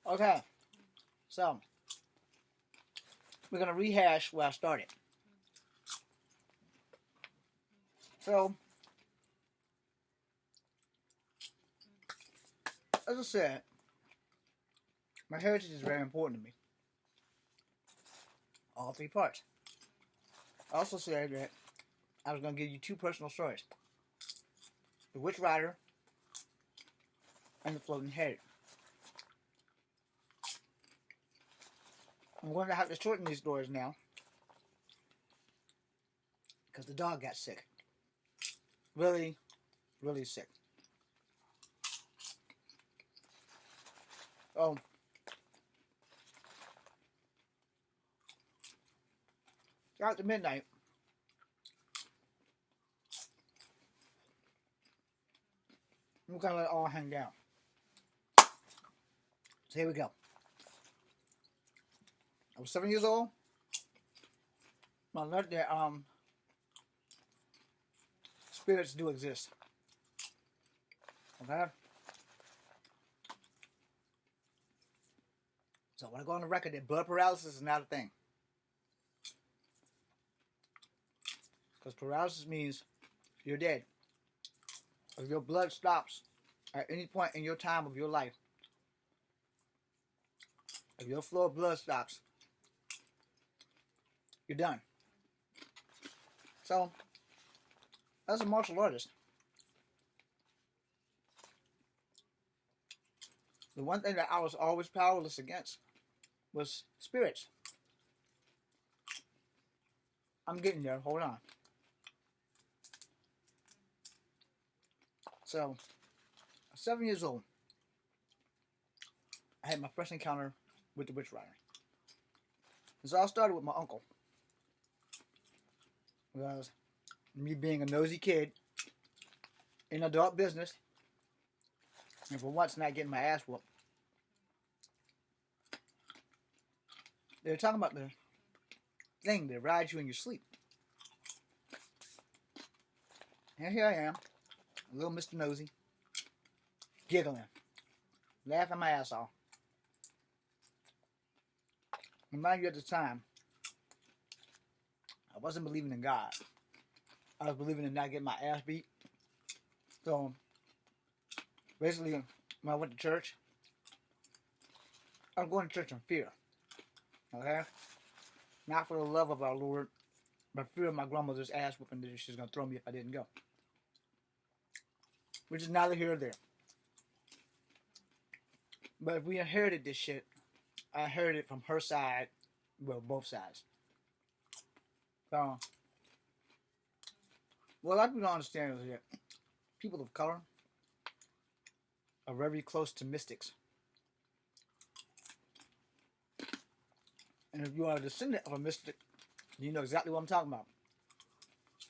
Okay, so we're gonna rehash where I started. So, as I said, my heritage is very important to me. All three parts. I also said that I was gonna give you two personal stories: the witch rider and the floating head. I'm going to have to shorten these stories now because the dog got sick. Really, really sick. Oh, after midnight, I'm gonna let it all hang down. So here we go. I was 7 years old. I learned that spirits do exist. Okay. So I want to go on the record that blood paralysis is not a thing. Because paralysis means you're dead. If your blood stops at any point in your time of your life, if your flow of blood stops, you're done. So, as a martial artist, the one thing that I was always powerless against was spirits. I'm getting there. Hold on. So, 7 years old, I had my first encounter with the witch rider. This all started with my uncle. Because me being a nosy kid in adult business, and for once not getting my ass whooped. They were talking about the thing that rides you in your sleep. And here I am, little Mr. Nosy, giggling, laughing my ass off. And mind you, at the time, I wasn't believing in God. I was believing in not getting my ass beat. So, basically, when I went to church, I was going to church in fear. Okay? Not for the love of our Lord, but fear of my grandmother's ass whooping that she's going to throw me if I didn't go. Which is neither here or there. But if we inherited this shit, I inherited it from her side, well, both sides. So, what a lot of people don't understand is that people of color are very close to mystics. And if you are a descendant of a mystic, you know exactly what I'm talking about.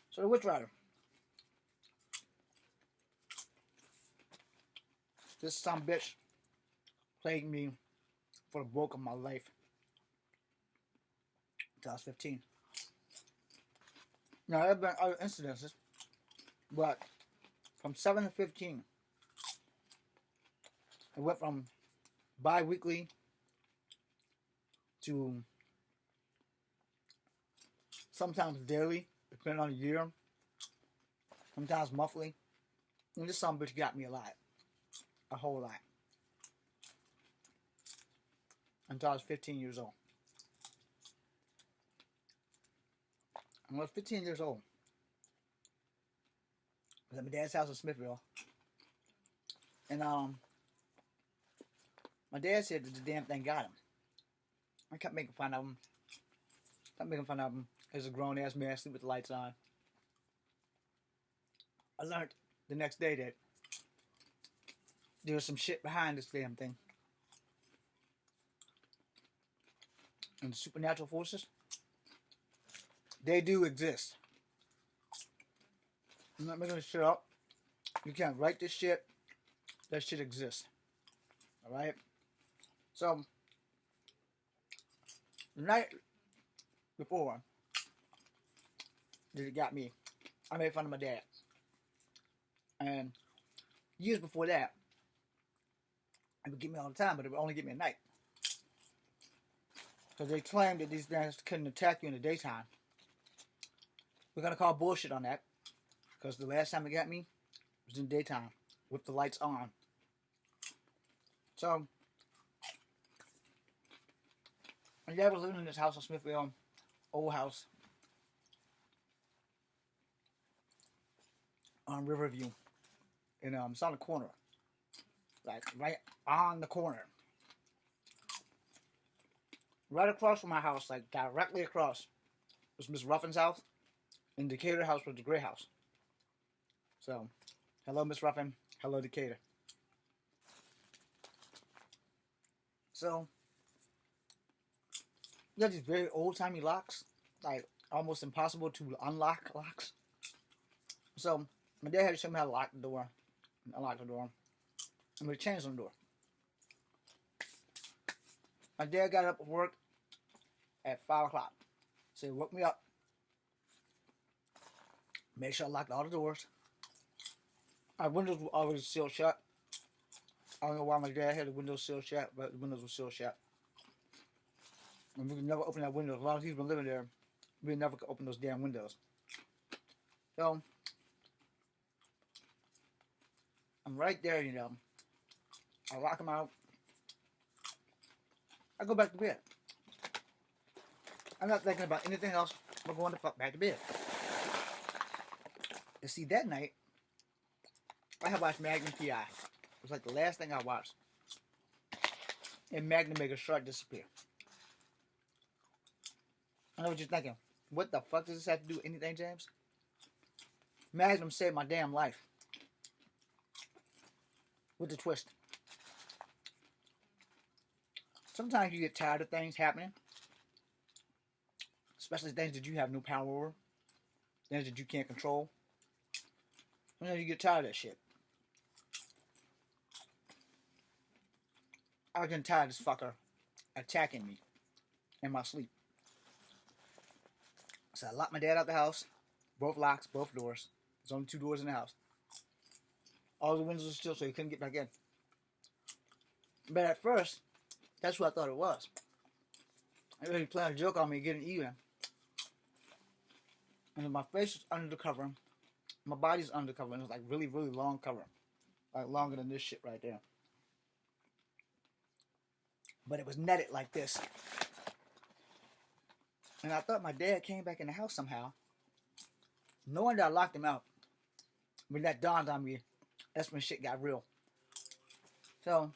So the witch rider. This some bitch plagued me for the bulk of my life until I was 15. Now, there have been other incidences, but from 7 to 15, it went from bi-weekly to sometimes daily, depending on the year, sometimes monthly. And this some bitch got me a lot. A whole lot. Until I was 15 years old. And when I was 15 years old, I was at my dad's house in Smithville. And my dad said that the damn thing got him. I kept making fun of him. As a grown ass man sleep with the lights on. I learned the next day that there was some shit behind this damn thing. And the supernatural forces, they do exist. I'm not making this shit up. You can't write this shit. That shit exists. Alright? So, the night before that it got me, I made fun of my dad. And years before that, It would get me all the time, but it would only get me at night. Because they claimed that these things couldn't attack you in the daytime. We're going to call bullshit on that. Because the last time it got me was in the daytime with the lights on. So, my dad was living in this house in Smithville, old house, on Riverview. And it's on the corner. Like, right on the corner. Right across from my house, like directly across, was Miss Ruffin's house. And Decatur house was the Gray house. So, hello Miss Ruffin. Hello Decatur. So, you got these very old-timey locks. Like, almost impossible to unlock locks. So, my dad had to show me how to lock the door. Unlock the door. And put chains on the door. My dad got up at work at 5 o'clock. So he woke me up. Made sure I locked all the doors. Our windows were always sealed shut. I don't know why my dad had the windows sealed shut, but the windows were sealed shut. And we could never open that window. As long as he's been living there, we never could open those damn windows. So, I'm right there, you know. I lock them out. I go back to bed. I'm not thinking about anything else but going to fuck back to bed. You see, that night, I had watched Magnum P.I. It was like the last thing I watched. And Magnum make a shark disappear. I know what you're thinking. What the fuck does this have to do with anything, James? Magnum saved my damn life. With the twist. Sometimes you get tired of things happening. Especially things that you have no power over. Things that you can't control. Sometimes you get tired of that shit. I was getting tired of this fucker attacking me in my sleep. So I locked my dad out the house. Both locks, both doors. There's only 2 doors in the house. All the windows were still, so he couldn't get back in. But at first, that's what I thought it was. I really playing a joke on me, getting even. And my face is under the cover. My body's under the cover. And it's like really, really long cover. Like longer than this shit right there. But it was netted like this. And I thought my dad came back in the house somehow. Knowing that I locked him out. When that dawned on me, that's when shit got real. So,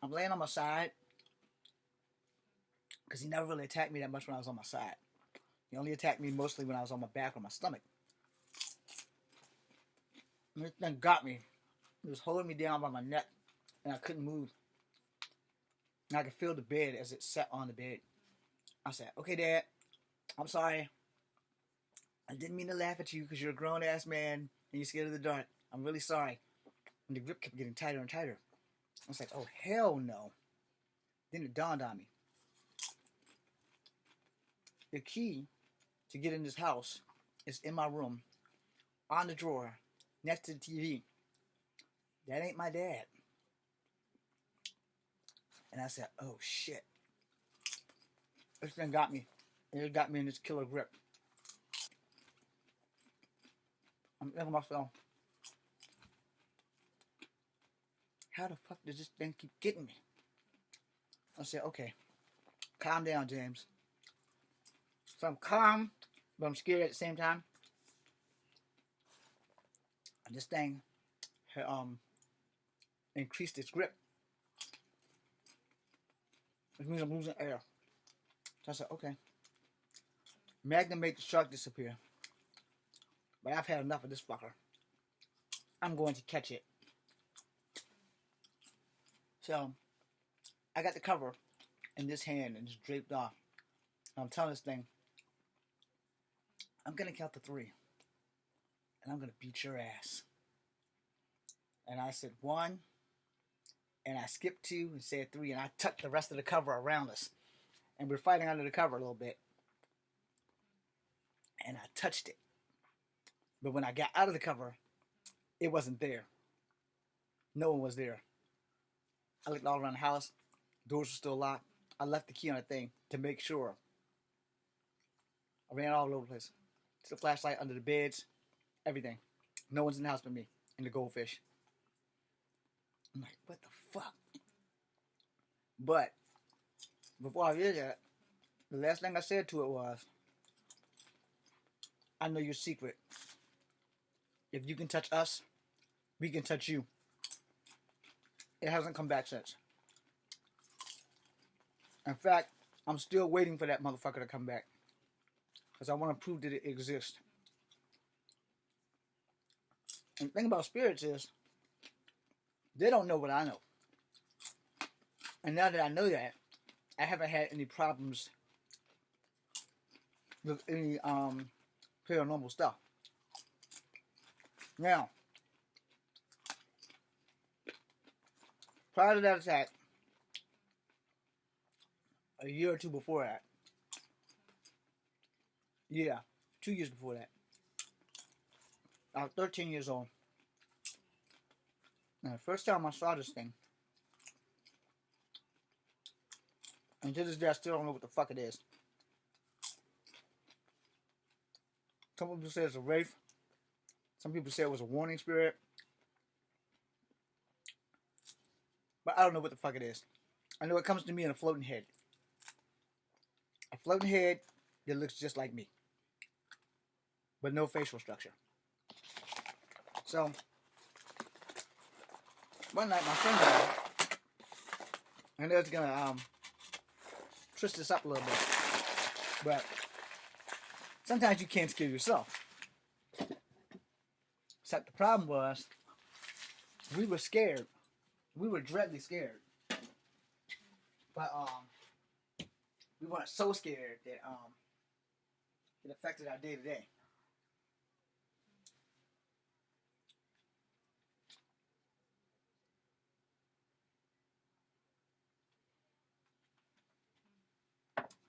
I'm laying on my side. Because he never really attacked me that much when I was on my side. He only attacked me mostly when I was on my back or my stomach. And this thing got me. It was holding me down by my neck. And I couldn't move. And I could feel the bed as it sat on the bed. I said, okay, Dad. I'm sorry. I didn't mean to laugh at you because you're a grown-ass man and you're scared of the dark. I'm really sorry. And the grip kept getting tighter and tighter. I was like, oh, hell no. Then it dawned on me. The key to get in this house is in my room, on the drawer, next to the TV. That ain't my dad. And I said, oh, shit. This thing got me. And it got me in this killer grip. I'm thinking to myself, how the fuck does this thing keep getting me? I said, okay, calm down, James. So I'm calm, but I'm scared at the same time. And this thing had, increased its grip. Which means I'm losing air. So I said, okay. Magnum made the shark disappear. But I've had enough of this fucker. I'm going to catch it. So, I got the cover in this hand and just draped off. And I'm telling this thing, I'm going to count to 3. And I'm going to beat your ass. And I said 1. And I skipped 2 and said 3. And I tucked the rest of the cover around us. And we're fighting under the cover a little bit. And I touched it. But when I got out of the cover, it wasn't there. No one was there. I looked all around the house. Doors were still locked. I left the key on the thing to make sure. I ran all over the place. Took the flashlight under the beds, everything. No one's in the house but me and the goldfish. I'm like, what the fuck? But before I did that, the last thing I said to it was, I know your secret. If you can touch us, we can touch you. It hasn't come back since. In fact, I'm still waiting for that motherfucker to come back. Because I want to prove that it exists. And the thing about spirits is, they don't know what I know. And now that I know that, I haven't had any problems with any paranormal stuff. Now, prior to that attack, a year or two before that, yeah, 2 years before that, I was 13 years old. And the first time I saw this thing, and to this day I still don't know what the fuck it is. Some people say it's a wraith. Some people say it was a warning spirit. But I don't know what the fuck it is. I know it comes to me in a floating head. A floating head that looks just like me. But no facial structure. So, one night my friend and I know it's gonna twist this up a little bit. But sometimes you can't scare yourself. Except the problem was, we were scared. We were dreadfully scared. But we weren't so scared that it affected our day to day.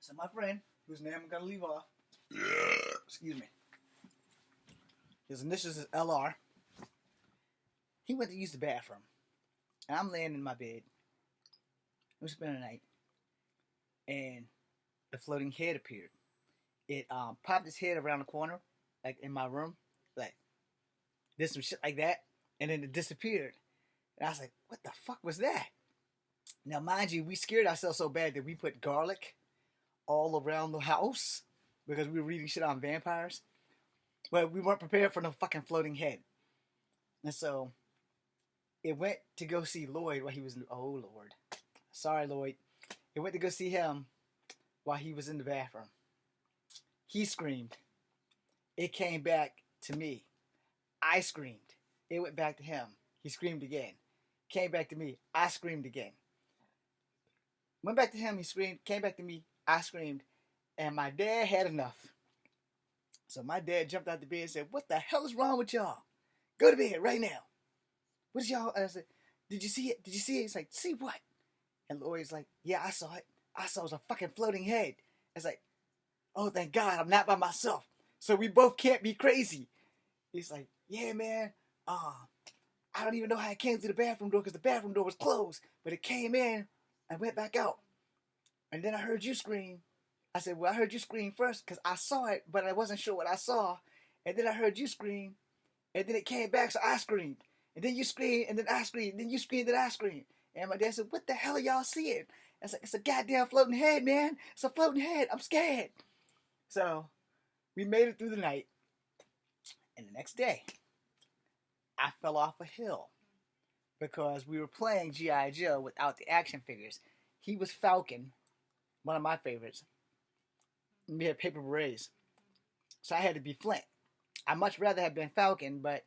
So my friend, whose name I'm gonna leave off, excuse me, his initials is LR. He went to use the bathroom, and I'm laying in my bed. We spent the night, and the floating head appeared. It popped its head around the corner, like in my room, like did some shit like that, and then it disappeared. And I was like, "What the fuck was that?" Now, mind you, we scared ourselves so bad that we put garlic all around the house because we were reading shit on vampires, but we weren't prepared for no fucking floating head. And so it went to go see Lloyd while he was in, oh Lord, sorry Lloyd. It went to go see him while he was in the bathroom. He screamed. It came back to me. I screamed. It went back to him. He screamed again. Came back to me. I screamed again. Went back to him. He screamed. Came back to me. I screamed. And my dad had enough. So my dad jumped out the bed and said, "What the hell is wrong with y'all? Go to bed right now." What is y'all? And I said, "Did you see it? Did you see it?" He's like, "See what?" And Lloyd's like, "Yeah, I saw it. I saw it was a fucking floating head." It's like, "Oh, thank God, I'm not by myself. So we both can't be crazy." He's like, "Yeah, man. I don't even know how it came through the bathroom door because the bathroom door was closed. But it came in and went back out. And then I heard you scream." I said, "Well, I heard you scream first because I saw it, but I wasn't sure what I saw. And then I heard you scream, and then it came back, so I screamed. And then you screamed, and then I screamed, and then you screamed, and I screamed." And my dad said, "What the hell are y'all seeing?" I said, "It's a goddamn floating head, man. It's a floating head. I'm scared." So we made it through the night. And the next day, I fell off a hill because we were playing G.I. Joe without the action figures. He was Falcon, one of my favorites. We had paper berets. So I had to be Flint. I'd much rather have been Falcon, but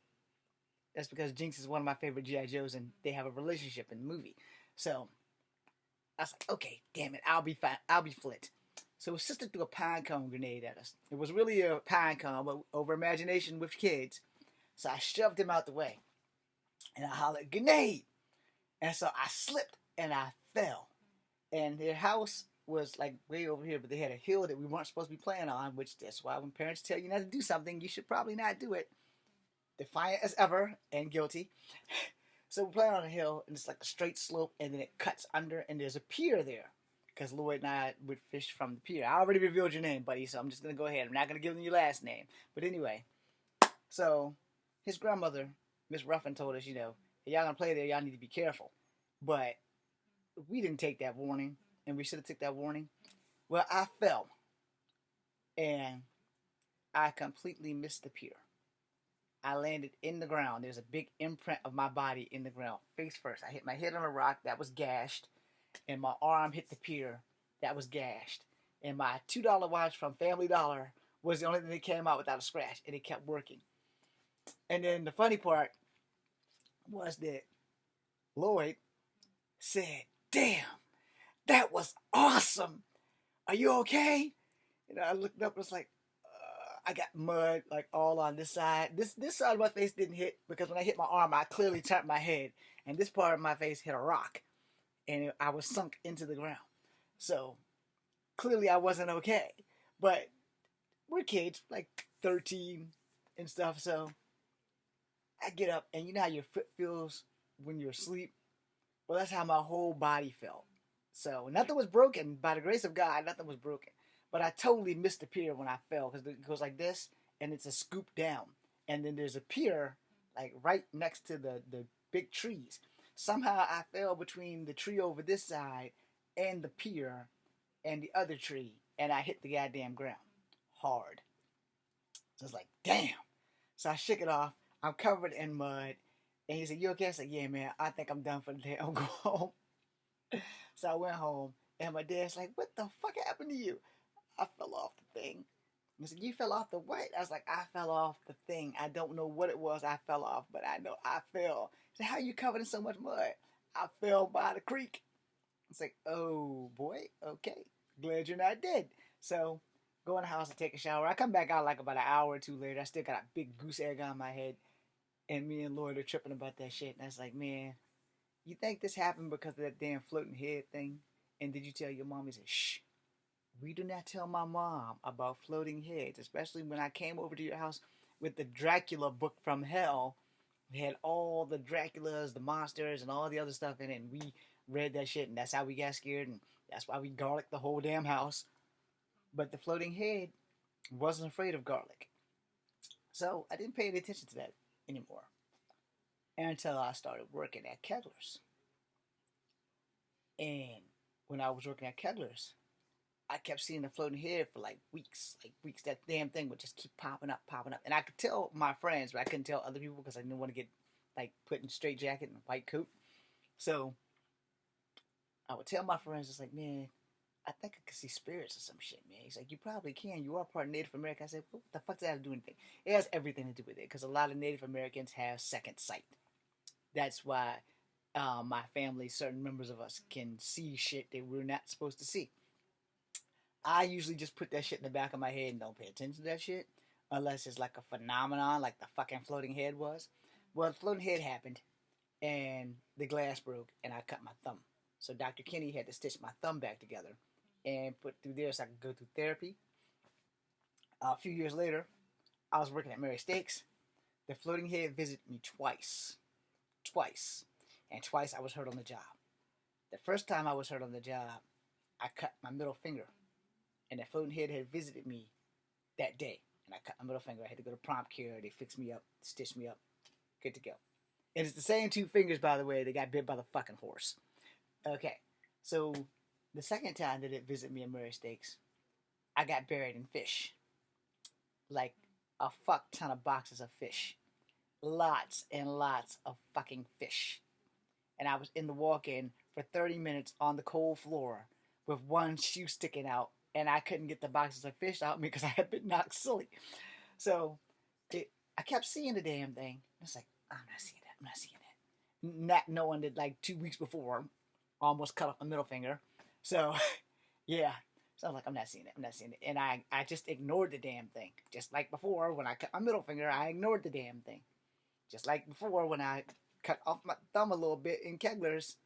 that's because Jinx is one of my favorite G.I. Joes and they have a relationship in the movie. So I was like, okay, damn it, I'll be Flint. So his sister threw a pine cone grenade at us. It was really a pine cone, but over imagination with kids. So I shoved him out the way. And I hollered, "Grenade!" And so I slipped and I fell. And their house was like way over here, but they had a hill that we weren't supposed to be playing on, which that's why when parents tell you not to do something, you should probably not do it. Defiant as ever and guilty. So we're playing on a hill, and it's like a straight slope, and then it cuts under, and there's a pier there. Because Lloyd and I would fish from the pier. I already revealed your name, buddy, so I'm just going to go ahead. I'm not going to give them your last name. But anyway, so his grandmother, Miss Ruffin, told us, if y'all going to play there, y'all need to be careful. But we didn't take that warning, and we should have took that warning. Well, I fell, and I completely missed the pier. I landed in the ground. There's a big imprint of my body in the ground, face first. I hit my head on a rock that was gashed, and my arm hit the pier that was gashed. And my $2 watch from Family Dollar was the only thing that came out without a scratch, and it kept working. And then the funny part was that Lloyd said, "Damn, that was awesome. Are you okay?" I looked up and was like, I got mud like all on this side. This side of my face didn't hit because when I hit my arm, I clearly turned my head, and this part of my face hit a rock, and I was sunk into the ground. So clearly, I wasn't okay. But we're kids, like 13 and stuff. So I get up, and you know how your foot feels when you're asleep. Well, that's how my whole body felt. So nothing was broken. By the grace of God, nothing was broken. But I totally missed the pier when I fell because it goes like this, and it's a scoop down. And then there's a pier like right next to the big trees. Somehow I fell between the tree over this side and the pier and the other tree, and I hit the goddamn ground hard. So it's like, damn. So I shook it off. I'm covered in mud. And he said, "You okay?" I said, "Yeah, man, I think I'm done for the day. I'm going home." So I went home, and my dad's like, "What the fuck happened to you?" I fell off the thing. He said, "You fell off the what?" I was like, "I fell off the thing. I don't know what it was I fell off, but I know I fell." He said, "How are you covered in so much mud?" "I fell by the creek." It's like, "Oh, boy, okay. Glad you're not dead." So go in the house and take a shower. I come back out like about an hour or two later. I still got a big goose egg on my head. And me and Lloyd are tripping about that shit. And I was like, "Man, you think this happened because of that damn floating head thing? And did you tell your mom?" He said, "Shh. We do not tell my mom about floating heads, especially when I came over to your house with the Dracula book from hell. It had all the Draculas, the monsters, and all the other stuff in it. And we read that shit, and that's how we got scared, and that's why we garlicked the whole damn house. But the floating head wasn't afraid of garlic. So I didn't pay any attention to that anymore until I started working at Kegler's. And when I was working at Kegler's, I kept seeing the floating head for like weeks. Like weeks. That damn thing would just keep popping up, popping up. And I could tell my friends, but I couldn't tell other people because I didn't want to get like put in a straight jacket and a white coat. So I would tell my friends, it's like, "Man, I think I could see spirits or some shit, man." He's like, "You probably can. You are part Native American." I said, "What the fuck does that have to do with anything?" It has everything to do with it because a lot of Native Americans have second sight. That's why my family, certain members of us, can see shit that we're not supposed to see. I usually just put that shit in the back of my head and don't pay attention to that shit unless it's like a phenomenon like the fucking floating head was. Well, the floating head happened and the glass broke and I cut my thumb. So Dr. Kenny had to stitch my thumb back together and put through there so I could go through therapy. A few years later, I was working at Mary Steaks. The floating head visited me twice. Twice. And twice I was hurt on the job. The first time I was hurt on the job, I cut my middle finger. And the floating head had visited me that day. And I cut my middle finger. I had to go to prompt care. They fixed me up, stitched me up. Good to go. And it's the same two fingers, by the way, that got bit by the fucking horse. Okay. So the second time that it visited me at Murray Steaks, I got buried in fish. Like a fuck ton of boxes of fish. Lots and lots of fucking fish. And I was in the walk-in for 30 minutes on the cold floor with one shoe sticking out, and I couldn't get the boxes of fish out because I had been knocked silly. So I kept seeing the damn thing. I was like, "I'm not seeing that. I'm not seeing that." Not knowing that like 2 weeks before, I almost cut off my middle finger. So yeah. So I was like, "I'm not seeing it. I'm not seeing it." And I just ignored the damn thing. Just like before, when I cut my middle finger, I ignored the damn thing. Just like before, when I cut off my thumb a little bit in Kegler's,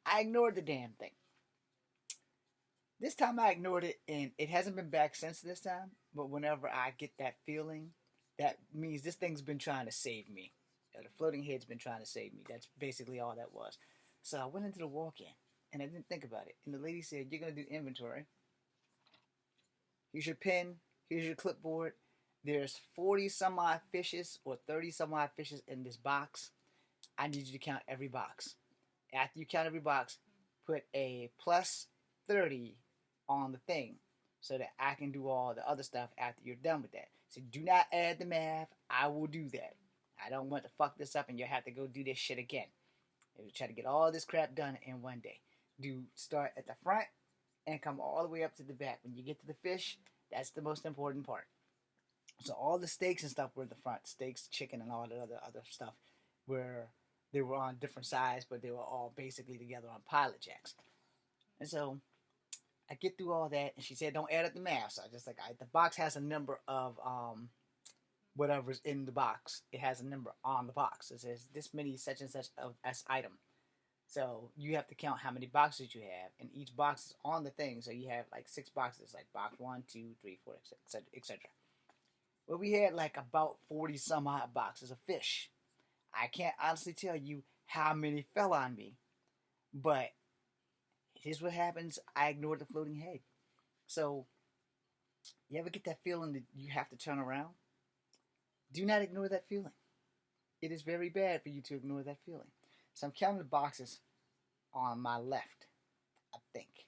I ignored the damn thing. This time I ignored it, and it hasn't been back since this time. But whenever I get that feeling, that means this thing's been trying to save me. The floating head's been trying to save me. That's basically all that was. So I went into the walk-in, and I didn't think about it. And the lady said, "You're gonna do inventory. Here's your pen. Here's your clipboard. There's 40 some odd fishes or 30 some odd fishes in this box. I need you to count every box. After you count every box, put a plus 30 on the thing so that I can do all the other stuff after you're done with that. So do not add the math. I will do that. I don't want to fuck this up and you'll have to go do this shit again. You try to get all this crap done in one day. Do start at the front and come all the way up to the back. When you get to the fish, that's the most important part. So all the steaks and stuff were at the front. Steaks, chicken, and all the other stuff were they were on different sides, but they were all basically together on pilot jacks. And so I get through all that, and she said, "Don't add up the math." So I just like the box has a number of whatever's in the box. It has a number on the box. It says this many such and such of S item. So you have to count how many boxes you have, and each box is on the thing. So you have like 6 boxes, like box 1, 2, 3, 4, etc., etc. Well, we had like about 40 some odd boxes of fish. I can't honestly tell you how many fell on me, but here's what happens. I ignored the floating head. So, you ever get that feeling that you have to turn around? Do not ignore that feeling. It is very bad for you to ignore that feeling. So I'm counting the boxes on my left, I think.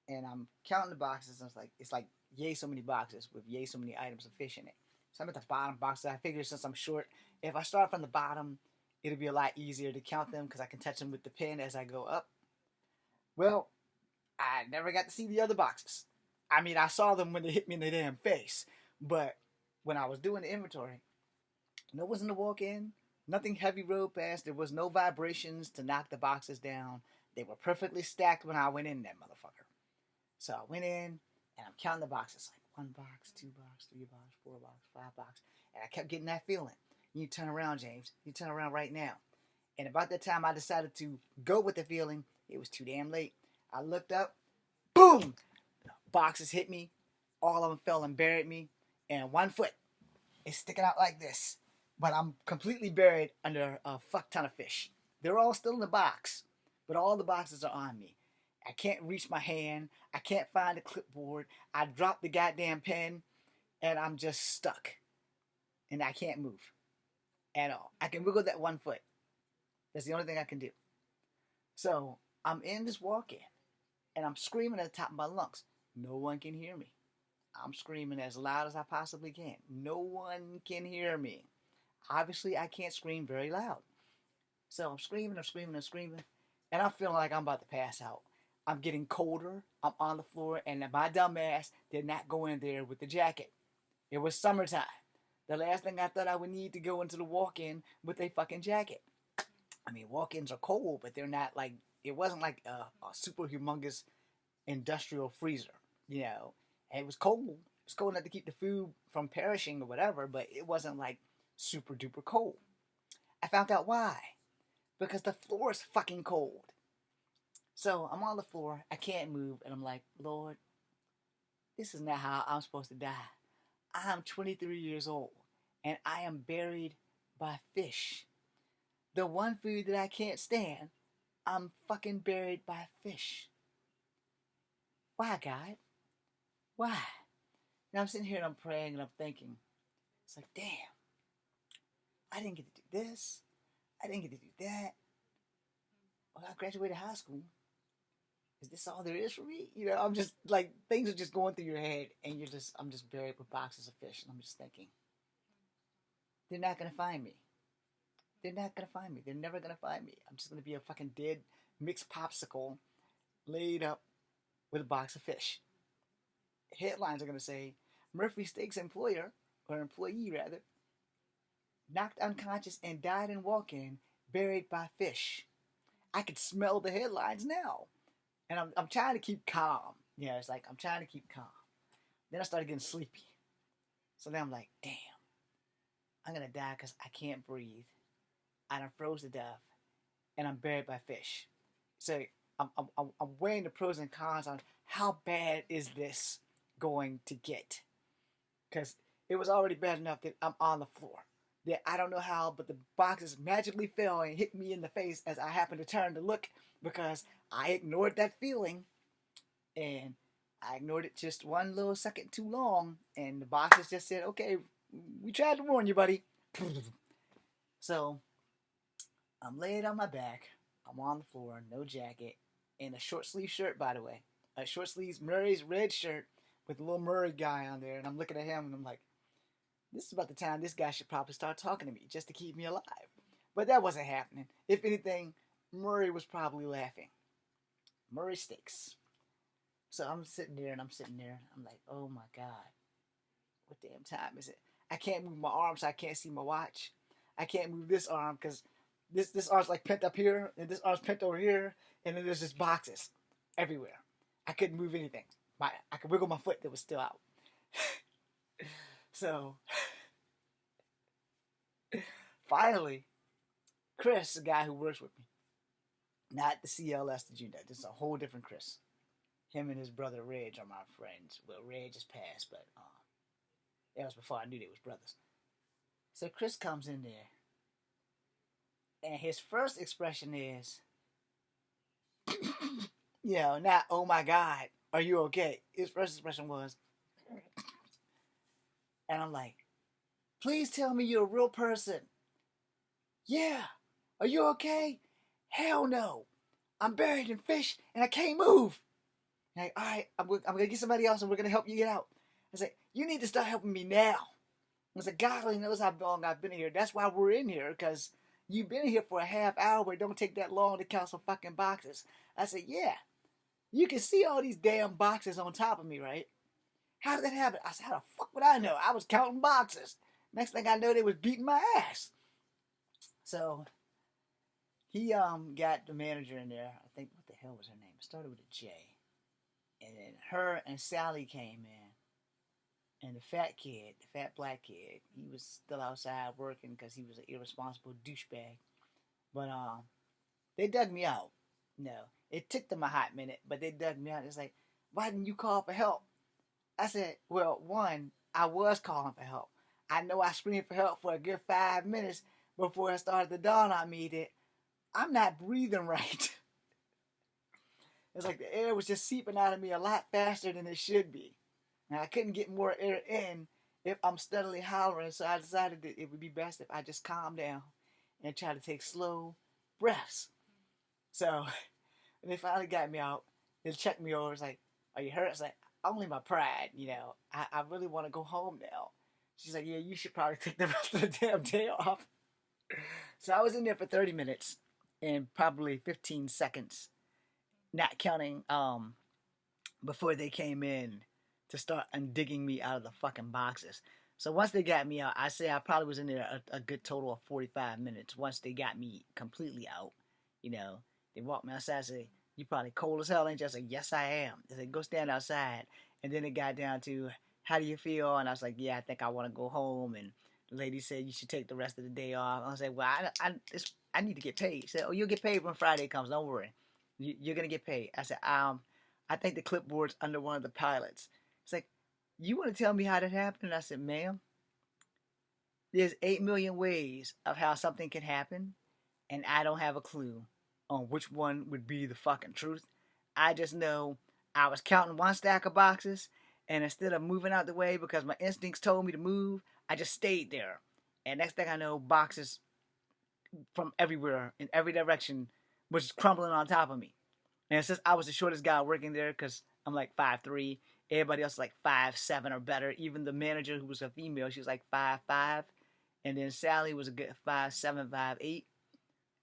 And I'm counting the boxes, and it's like yay so many boxes with yay so many items of fish in it. So I'm at the bottom boxes. I figure since I'm short, if I start from the bottom, it'll be a lot easier to count them because I can touch them with the pen as I go up. Well, I never got to see the other boxes. I mean, I saw them when they hit me in the damn face, but when I was doing the inventory, no one's in the walk-in. Nothing heavy rode past. There was no vibrations to knock the boxes down. They were perfectly stacked when I went in there, motherfucker. So I went in, and I'm counting the boxes. Like 1 box, 2 box, 3 box, 4 box, 5 box. And I kept getting that feeling. You turn around, James. You turn around right now. And about that time I decided to go with the feeling, it was too damn late. I looked up. Boom! Boxes hit me. All of them fell and buried me. And 1 foot is sticking out like this. But I'm completely buried under a fuck ton of fish. They're all still in the box, but all the boxes are on me. I can't reach my hand. I can't find the clipboard. I dropped the goddamn pen, and I'm just stuck. And I can't move at all. I can wiggle that 1 foot. That's the only thing I can do. So I'm in this walk-in, and I'm screaming at the top of my lungs. No one can hear me. I'm screaming as loud as I possibly can. No one can hear me. Obviously, I can't scream very loud. So I'm screaming, and I'm feeling like I'm about to pass out. I'm getting colder. I'm on the floor, and my dumb ass did not go in there with the jacket. It was summertime. The last thing I thought I would need to go into the walk-in with a fucking jacket. I mean, walk-ins are cold, but they're not like, it wasn't like a super humongous industrial freezer, you know. And it was cold. It was cold enough to keep the food from perishing or whatever, but it wasn't like super duper cold. I found out why. Because the floor is fucking cold. So I'm on the floor, I can't move, and I'm like, Lord, this is not how I'm supposed to die. I'm 23 years old, and I am buried by fish. The one food that I can't stand, I'm fucking buried by fish. Why, God? Why? Now I'm sitting here and I'm praying and I'm thinking, it's like, damn, I didn't get to do this. I didn't get to do that. Well, I graduated high school. Is this all there is for me? You know, I'm just like, things are just going through your head, and I'm just buried with boxes of fish, and I'm just thinking, they're not gonna find me. They're not gonna find me. They're never gonna find me. I'm just gonna be a fucking dead mixed popsicle laid up with a box of fish. Headlines are gonna say, Murphy Steaks employer, or employee rather, knocked unconscious and died in walk-in, buried by fish. I could smell the headlines now. And I'm trying to keep calm. Yeah, it's like I'm trying to keep calm. Then I started getting sleepy. So then I'm like, damn, I'm going to die because I can't breathe. I done froze to death. And I'm buried by fish. So I'm weighing the pros and cons on how bad is this going to get. Because it was already bad enough that I'm on the floor. that I don't know how, but the boxes magically fell and hit me in the face as I happened to turn to look because I ignored that feeling and I ignored it just one little second too long, and the boxes just said, "Okay, we tried to warn you, buddy." So I'm laid on my back. I'm on the floor, no jacket, in a short sleeve shirt, by the way, a short sleeves Murray's red shirt with a little Murray guy on there, and I'm looking at him and I'm like, this is about the time this guy should probably start talking to me just to keep me alive. But that wasn't happening. If anything, Murray was probably laughing. Murray sticks. So I'm sitting there and I'm sitting there. I'm like, oh my God, what damn time is it? I can't move my arm so I can't see my watch. I can't move this arm because this arm's like pent up here and this arm's pent over here, and then there's just boxes everywhere. I couldn't move anything. I could wiggle my foot that was still out. So finally, Chris, the guy who works with me, not the CLS that you know, this is a whole different Chris. Him and his brother Reg are my friends. Well, Reg just passed, but that was before I knew they was brothers. So Chris comes in there, and his first expression is, not "Oh my God, are you okay?" His first expression was, and I'm like, "Please tell me you're a real person." "Yeah, are you okay?" "Hell no, I'm buried in fish and I can't move." And like, all right, I'm gonna get somebody else and we're gonna help you get out. I said, "You need to start helping me now." I said, "God only knows how long I've been here. That's why we're in here, because you've been here for a half hour. It don't take that long to count some fucking boxes." I said, "Yeah, you can see all these damn boxes on top of me, right? How did that happen?" I said, "How the fuck would I know? I was counting boxes. Next thing I know, they was beating my ass." So he got the manager in there. I think, what the hell was her name? It started with a J. And then her and Sally came in. And the fat kid, the fat black kid, he was still outside working because he was an irresponsible douchebag. But they dug me out. No, it took them a hot minute, but they dug me out. It's like, "Why didn't you call for help?" I said, "Well, one, I was calling for help. I know I screamed for help for a good 5 minutes before it started to dawn on me that I'm not breathing right." It's like the air was just seeping out of me a lot faster than it should be. And I couldn't get more air in if I'm steadily hollering, so I decided that it would be best if I just calm down and try to take slow breaths. So when they finally got me out, they checked me over. It's like, "Are you hurt?" It's like, "Only my pride, I really want to go home now." She's like, "Yeah, you should probably take the rest of the damn day off." So I was in there for 30 minutes and probably 15 seconds, not counting before they came in to start undigging me out of the fucking boxes. So once they got me out, I say I probably was in there a good total of 45 minutes. Once they got me completely out, they walked me outside and said, "You probably cold as hell, ain't you?" I said, "Yes, I am." They said, "Go stand outside." And then it got down to, "How do you feel?" And I was like, "Yeah, I think I want to go home." And the lady said, "You should take the rest of the day off." I said, "Well, I need to get paid." She said, "Oh, you'll get paid when Friday comes. Don't worry. You're going to get paid." I said, I think the clipboard's under one of the pilots." It's like, "You want to tell me how that happened?" And I said, "Ma'am, there's 8 million ways of how something can happen, and I don't have a clue on which one would be the fucking truth. I just know I was counting one stack of boxes, and instead of moving out the way because my instincts told me to move, I just stayed there. And next thing I know, boxes from everywhere, in every direction, was crumbling on top of me. And since I was the shortest guy working there, because I'm like 5'3", everybody else is like 5'7" or better. Even the manager, who was a female, she was like 5'5". And then Sally was a good 5'7", 5'8".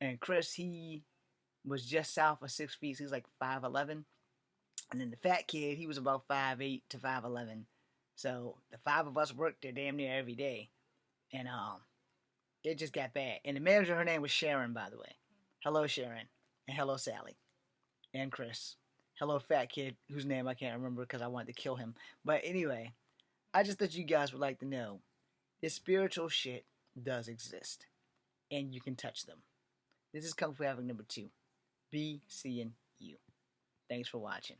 And Chris, he was just south of 6 feet. So he was like 5'11". And then the fat kid, he was about 5'8" to 5'11". So the five of us worked there damn near every day. And it just got bad. And the manager, her name was Sharon, by the way. Hello, Sharon. And hello, Sally. And Chris. Hello, fat kid, whose name I can't remember because I wanted to kill him. But anyway, I just thought you guys would like to know this spiritual shit does exist. And you can touch them. This is Kung Fu Havoc number 2. Be seeing you. Thanks for watching.